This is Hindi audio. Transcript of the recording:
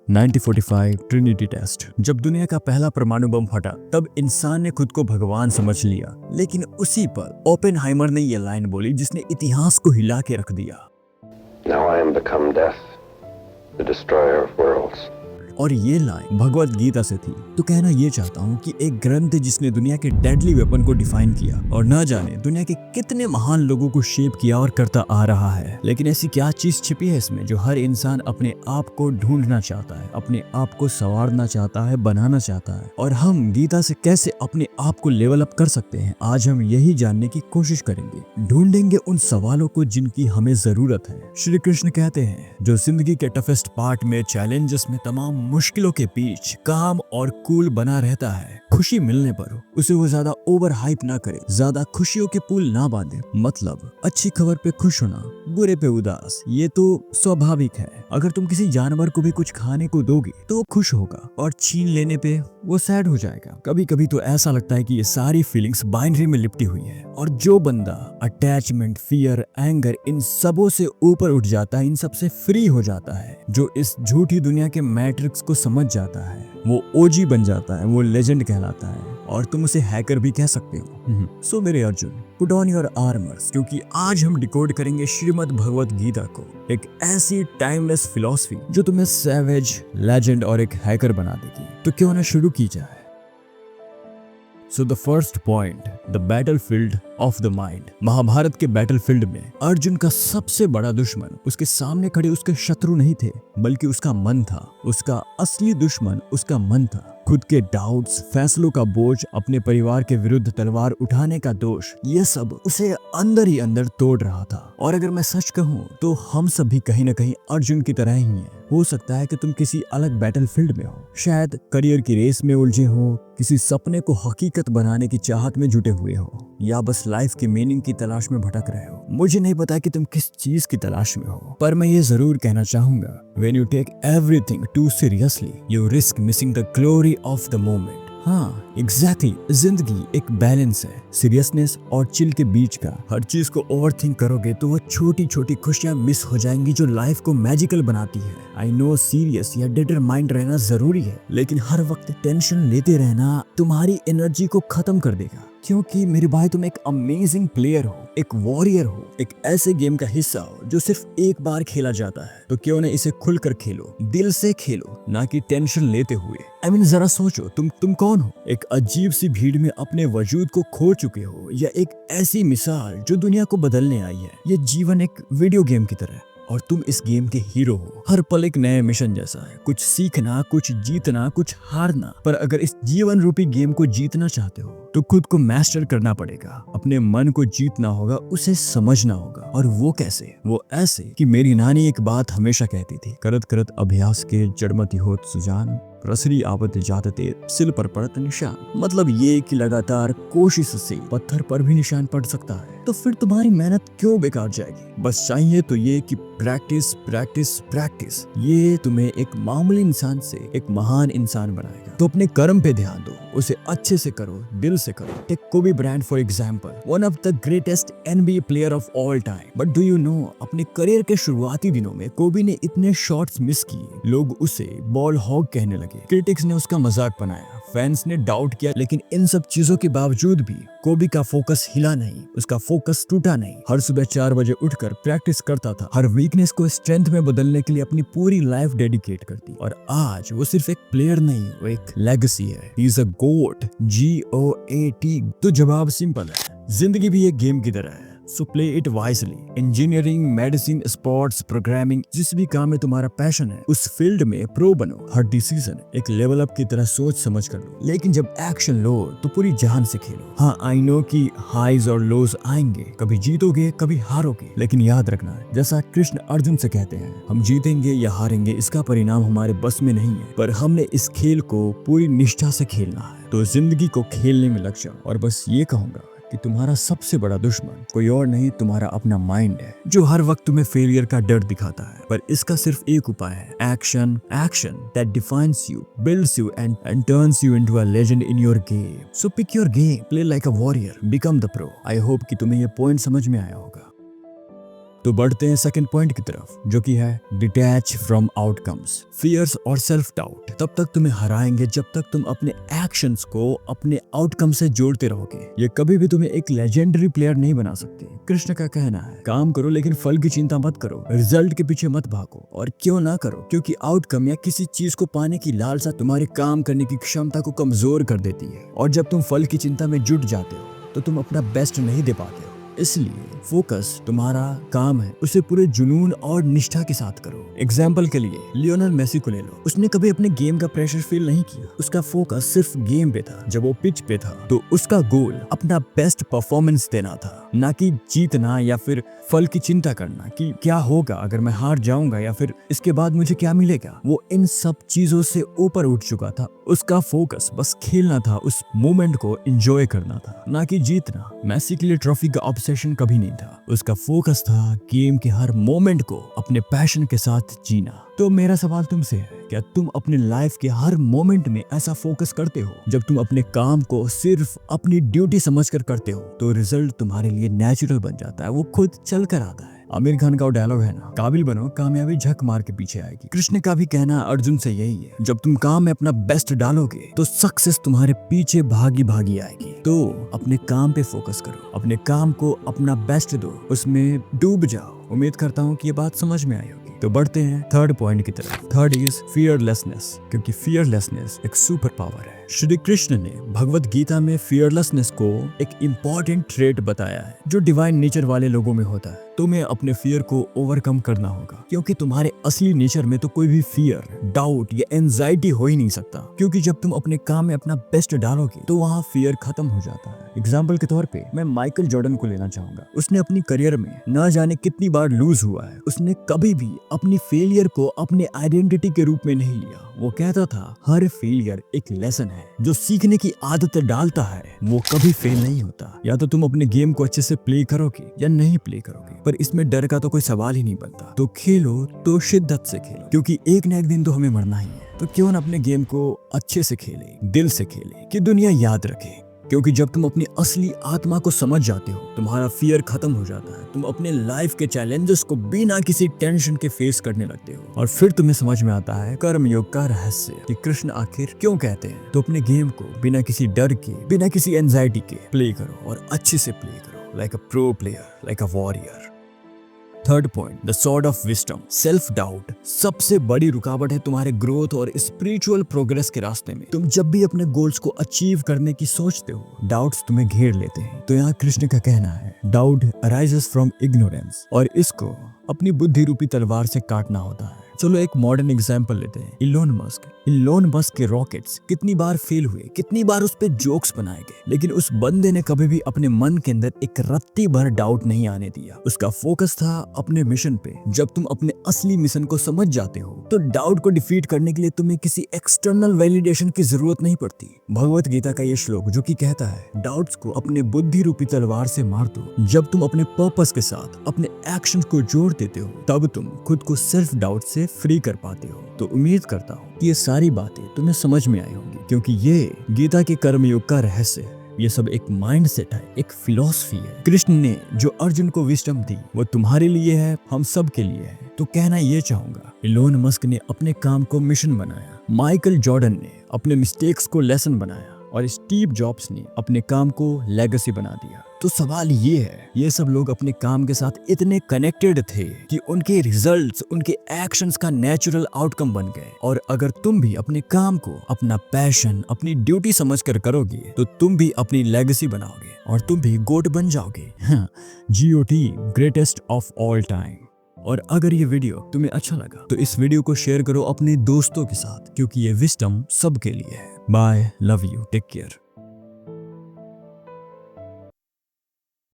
1945 ट्रिनिटी टेस्ट। जब दुनिया का पहला परमाणु बम फटा तब इंसान ने खुद को भगवान समझ लिया, लेकिन उसी पर ओपेनहाइमर ने ये लाइन बोली जिसने इतिहास को हिला के रख दिया। Now I am become death, the destroyer of worlds. और ये लाइन भगवत गीता से थी। तो कहना ये चाहता हूँ कि एक ग्रंथ जिसने दुनिया के डेडली वेपन को डिफाइन किया और न जाने दुनिया के कितने महान लोगों को शेप किया और करता आ रहा है। लेकिन ऐसी क्या चीज छिपी है इसमें जो हर इंसान अपने आप को ढूंढना चाहता है, अपने आप को संवारना चाहता है, बनाना चाहता है। और हम गीता से कैसे अपने आप को लेवल अप कर सकते हैं, आज हम यही जानने की कोशिश करेंगे। ढूंढेंगे उन सवालों को जिनकी हमें जरूरत है। श्री कृष्ण कहते हैं, जो जिंदगी के टफेस्ट पार्ट में, चैलेंजेस में, तमाम मुश्किलों के बीच काम और कूल बना रहता है, खुशी मिलने पर उसे वो ज्यादा ओवर हाइप ना करे, ज्यादा खुशियों के पुल ना बांधे। मतलब अच्छी खबर पे खुश होना, बुरे पे उदास, ये तो स्वाभाविक है। अगर तुम किसी जानवर को भी कुछ खाने को दोगे तो वो खुश होगा और छीन लेने पे वो सैड हो जाएगा। कभी कभी तो ऐसा लगता है कि ये सारी फीलिंग्स बाइनरी में लिपटी हुई है, और जो बंदा अटैचमेंट, फियर, एंगर, इन सबों से ऊपर उठ जाता है, इन सब से फ्री हो जाता है, जो इस झूठी दुनिया के मैट्रिक्स को समझ जाता है, वो ओजी बन जाता है, वो लेजेंड कहलाता है। और तुम उसे हैकर भी कह सकते हो। सो मेरे Arjun, put on your armours, क्योंकि आज हम डिकोड करेंगे श्रीमद् भगवत गीता को, एक ऐसी टाइमलेस फिलॉसफी जो तुम्हें सैवेज, लेजेंड और एक हैकर बना देगी। तो क्यों ना शुरू की जाए। So the first point, the battlefield of the mind। Mahabharat के बैटलफील्ड में अर्जुन का सबसे बड़ा दुश्मन उसके सामने खड़े उसके शत्रु नहीं थे, बल्कि उसका मन था। उसका असली दुश्मन उसका मन था। खुद के डाउट्स, फैसलों का बोझ, अपने परिवार के विरुद्ध तलवार उठाने का दोष, ये सब उसे अंदर ही अंदर तोड़ रहा था। और अगर मैं सच कहूँ तो हम सब भी कहीं ना कहीं अर्जुन की तरह ही हैं। हो सकता है कि तुम किसी अलग बैटलफील्ड में हो, शायद करियर की रेस में उलझे हो, किसी सपने को हकीकत बनाने की चाहत में जुटे हुए हो, या बस लाइफ की मीनिंग की तलाश में भटक रहे हो। मुझे नहीं पता कि तुम किस चीज की तलाश में हो, पर मैं ये जरूर कहना चाहूंगा, when you take everything too seriously, you risk missing the glory of the moment। हाँ, एग्जैक्टली, जिंदगी एक बैलेंस है, सीरियसनेस और चिल के बीच का। हर चीज को ओवरथिंक करोगे तो वो छोटी छोटी खुशियां मिस हो जाएंगी जो लाइफ को मैजिकल बनाती है। आई नो सीरियस या डिटरमाइंड रहना जरूरी है, लेकिन हर वक्त टेंशन लेते रहना तुम्हारी एनर्जी को खत्म कर देगा। क्योंकि मेरे भाई, तुम एक अमेजिंग प्लेयर हो, एक वॉरियर हो, एक ऐसे गेम का हिस्सा हो जो सिर्फ एक बार खेला जाता है। तो क्यों न इसे खुलकर खेलो, दिल से खेलो, ना कि टेंशन लेते हुए। I mean, जरा सोचो, तुम कौन हो? एक अजीब सी भीड़ में अपने वजूद को खो चुके हो, या एक ऐसी मिसाल जो दुनिया को बदलने आई है? ये जीवन एक वीडियो गेम की तरह है और तुम इस गेम के हीरो हो। हर पल एक नए मिशन जैसा है, कुछ सीखना, कुछ जीतना, कुछ हारना। पर अगर इस जीवन रूपी गेम को जीतना चाहते हो तो खुद को मास्टर करना पड़ेगा। अपने मन को जीतना होगा, उसे समझना होगा। और वो कैसे? वो ऐसे कि मेरी नानी एक बात हमेशा कहती थी, करत करत अभ्यास के जड़मति होत सुजान, रसरी आवत जातते सिल पर पड़त निशान। मतलब ये कि लगातार कोशिश से पत्थर पर भी निशान पड़ सकता है। तो फिर तुम्हारी मेहनत क्यों बेकार जाएगी? बस चाहिए तो ये कि प्रैक्टिस प्रैक्टिस प्रैक्टिस। ये तुम्हें एक मामूली इंसान से एक महान इंसान बनाएगा। तो अपने कर्म पे ध्यान दो, उसे अच्छे से करो, दिल से करो। Take Kobe Bryant for example, one of the greatest NBA player of all time. But do you know, अपने करियर के शुरुआती दिनों में कोबी ने इतने शॉट्स मिस किए, लोग उसे बॉल हॉग कहने लगे, क्रिटिक्स ने उसका मजाक बनाया, फैंस ने डाउट किया। लेकिन इन सब चीजों के बावजूद भी कोबी का फोकस हिला नहीं, उसका फोकस टूटा नहीं। हर सुबह 4 बजे उठकर प्रैक्टिस करता था, हर वीकनेस को स्ट्रेंथ में बदलने के लिए अपनी पूरी लाइफ डेडिकेट करती। और आज वो सिर्फ एक प्लेयर नहीं, वो एक लेगेसी है। He is a GOAT, GOAT। तो जवाब सिंपल है, जिंदगी भी एक गेम की तरह है। So play it wisely. Engineering, medicine, sports, programming, जिस भी काम में तुम्हारा पैशन है उस फील्ड में प्रो बनो। हर डिसीजन एक लेवल अप की तरह सोच समझ कर लो, लेकिन जब एक्शन लो तो पूरी जान से खेलो। हाँ, आई नो कि हाईज और लोज आएंगे, कभी जीतोगे कभी हारोगे, लेकिन याद रखना, जैसा कृष्ण अर्जुन से कहते हैं, हम जीतेंगे या हारेंगे इसका परिणाम हमारे बस में नहीं है, पर हमने इस खेल को पूरी निष्ठा से खेलना है। तो जिंदगी को खेलने में लग जाओ। और बस ये कहूंगा कि तुम्हारा सबसे बड़ा दुश्मन कोई और नहीं, तुम्हारा अपना माइंड है, जो हर वक्त तुम्हें फेलियर का डर दिखाता है। पर इसका सिर्फ एक उपाय है, action. Action that defines you, builds you and turns you into a legend in your game. So pick your game, play like a warrior, become the pro. I hope कि तुम्हें ये पॉइंट समझ में आया होगा। तो बढ़ते हैं सेकंड पॉइंट की तरफ, जो कि है डिटैच फ्रॉम आउटकम्स। फियर्स और सेल्फ डाउट तब तक तुम्हें हराएंगे जब तक तुम अपने एक्शंस को अपने आउटकम से जोड़ते रहोगे। ये कभी भी तुम्हें एक लेजेंडरी प्लेयर नहीं बना सकते। कृष्ण का कहना है, काम करो लेकिन फल की चिंता मत करो, रिजल्ट के पीछे मत भागो। और क्यों ना करो, क्योंकि आउटकम या किसी चीज को पाने की लालसा तुम्हारे काम करने की क्षमता को कमजोर कर देती है। और जब तुम फल की चिंता में जुट जाते हो तो तुम अपना बेस्ट नहीं दे पाते हो। इसलिए फोकस तुम्हारा काम है, उसे पूरे जुनून और निष्ठा के साथ करो। एग्जाम्पल के लिए लियोनेल मेसी को ले लो। उसने कभी अपने गेम का प्रेशर फील नहीं किया। उसका फोकस सिर्फ गेम पे था। जब वो पिच पे था तो उसका गोल अपना बेस्ट परफॉर्मेंस देना था, ना कि जीतना या फिर फल की चिंता करना कि क्या होगा अगर मैं हार जाऊंगा या फिर इसके बाद मुझे क्या मिलेगा। वो इन सब चीजों से ऊपर उठ चुका था। उसका फोकस बस खेलना था, उस मोमेंट को एंजॉय करना था, ना कि जीतना। मेसी के लिए ट्रॉफी का ऑब्सेशन कभी नहीं था। उसका फोकस था गेम के हर मोमेंट को अपने पैशन के साथ जीना। तो मेरा सवाल तुमसे है, क्या तुम अपने लाइफ के हर मोमेंट में ऐसा फोकस करते हो? जब तुम अपने काम को सिर्फ अपनी ड्यूटी समझकर करते हो तो रिजल्ट तुम्हारे लिए नेचुरल बन जाता है, वो खुद चल कर आता है। आमिर खान का डायलॉग है ना, काबिल बनो कामयाबी झक मार के पीछे आएगी। कृष्ण का भी कहना अर्जुन से यही है, जब तुम काम में अपना बेस्ट डालोगे तो सक्सेस तुम्हारे पीछे भागी भागी आएगी। तो अपने काम पे फोकस करो, अपने काम को अपना बेस्ट दो, उसमें डूब जाओ। उम्मीद करता हूँ कि ये बात समझ में आई होगी। तो बढ़ते हैं थर्ड पॉइंट की तरफ। थर्ड इज फियरलेसनेस, क्योंकि फियरलेसनेस एक सुपर पावर है। श्री कृष्ण ने भगवत गीता में फियरलेसनेस को एक इम्पॉर्टेंट ट्रेट बताया है जो डिवाइन नेचर वाले लोगों में होता है। तुम्हें अपने फियर को ओवरकम करना होगा, क्योंकि तुम्हारे असली नेचर में तो कोई भी फियर, डाउट या एंजाइटी हो ही नहीं सकता। क्योंकि जब तुम अपने काम में अपना बेस्ट डालोगे तो वहाँ फियर खत्म हो जाता है। एग्जाम्पल के तौर पे मैं माइकल जॉर्डन को लेना चाहूंगा। उसने अपनी करियर में न जाने कितनी बार लूज हुआ है। उसने कभी भी अपनी फेलियर को अपने आइडेंटिटी के रूप में नहीं लिया। वो कहता था हर फेलियर एक लेसन है। जो सीखने की आदत डालता है वो कभी फेल नहीं होता। या तो तुम अपने गेम को अच्छे से प्ले करोगे या नहीं प्ले करोगे, पर इसमें डर का तो कोई सवाल ही नहीं बनता। तो खेलो तो शिद्दत से खेलो, क्योंकि एक न एक दिन तो हमें मरना ही है। तो क्यों न अपने गेम को अच्छे से खेले, दिल से खेले, कि दुनिया याद रखे। क्योंकि जब तुम अपनी असली आत्मा को समझ जाते हो तुम्हारा फियर खत्म हो जाता है। तुम अपने लाइफ के चैलेंजेस को बिना किसी टेंशन के फेस करने लगते हो और फिर तुम्हें समझ में आता है कर्म योग का रहस्य कि कृष्ण आखिर क्यों कहते हैं। तो अपने गेम को बिना किसी डर के, बिना किसी एंजाइटी के प्ले करो और अच्छे से प्ले करो, like a pro player, like a warrior. Third point, the sword of wisdom. Self doubt सबसे बड़ी रुकावट है तुम्हारे ग्रोथ और स्पिरिचुअल प्रोग्रेस के रास्ते में। तुम जब भी अपने गोल्स को अचीव करने की सोचते हो डाउट्स तुम्हें घेर लेते हैं। तो यहाँ कृष्ण का कहना है डाउट अराइजेस फ्रॉम इग्नोरेंस, और इसको अपनी बुद्धि रूपी तलवार से काटना होता है। चलो एक मॉडर्न एग्जांपल लेते हैं, इलोन मस्क के रॉकेट्स कितनी बार फेल हुए, कितनी बार उस पे जोक्स बनाए गए, लेकिन उस बंदे ने कभी भी अपने मन के अंदर एक रत्ती भर डाउट नहीं आने दिया। उसका फोकस था अपने मिशन पे। जब तुम अपने असली मिशन को समझ जाते हो तो डाउट को डिफीट करने के लिए तुम्हें किसी एक्सटर्नल वैलिडेशन की जरूरत नहीं पड़ती। भगवत गीता का ये श्लोक जो कि कहता है डाउट्स को अपने बुद्धि रूपी तलवार से मार दो। जब तुम अपने पर्पस के साथ अपने एक्शन को जोड़ देते हो तब तुम खुद को सेल्फ डाउट से फ्री कर पाते हो। तो उम्मीद करता हूँ कि ये सारी बातें तुम्हें समझ में आई होंगी, क्योंकि ये गीता के कर्मयोग का रहस्य है। ये सब एक माइंडसेट है, एक फिलॉसफी है। कृष्ण ने जो अर्जुन को विजडम दी वो तुम्हारे लिए है, हम सब के लिए है। तो कहना ये चाहूंगा, इलोन मस्क ने अपने काम को मिशन बनाया, माइकल जॉर्डन ने अपने मिस्टेक्स को लेसन बनाया और स्टीव जॉब्स ने अपने काम को लेगेसी बना दिया। तो सवाल ये है, ये सब लोग अपने काम के साथ इतने कनेक्टेड थे कि उनके रिजल्ट्स, उनके एक्शंस का नेचुरल आउटकम बन गए। और अगर तुम भी अपने काम को अपना पैशन, अपनी ड्यूटी समझकर करोगे तो तुम भी अपनी लेगेसी बनाओगे और तुम भी गोट बन जाओगे। GOT, greatest of all time. और अगर ये वीडियो तुम्हें अच्छा लगा तो इस वीडियो को शेयर करो अपने दोस्तों के साथ, क्योंकि ये विजडम सबके लिए है। Bye, love you, take care.